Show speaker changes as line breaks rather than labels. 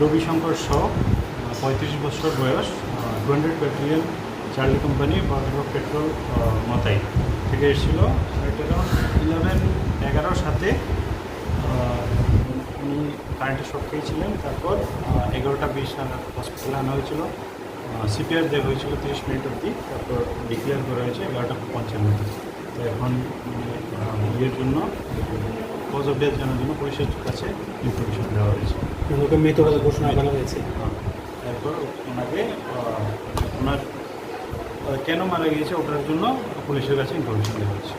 রবিশঙ্কর শ 35 বছর বয়স, 200 battalion Charlie company পরবর petrol মাথায় থেকে এসেছিলো। এটা অ্যারাউন্ড 11-11 সাথে উনি কারেন্টের শক খেয়েছিলেন। তারপর 11টা 20 নাগাদ হসপিটালে আনা হয়েছিল। সিপিআর দেওয়া হয়েছিল 30 মিনিট অবধি, তারপর ডিক্লেয়ার করা হয়েছে 11টা 55। তো এখন ইয়ের জন্য কজ অফ ডেথ জানার জন্য পুলিশের কাছে ইনফরমেশন দেওয়া হয়েছে।
ওকে মৃত ঘোষণা করা হয়েছে।
তারপর ওনাকে ওনার কেন মারা গিয়েছে ওটার জন্য পুলিশের কাছে ইনফরমেশন দেওয়া হয়েছে।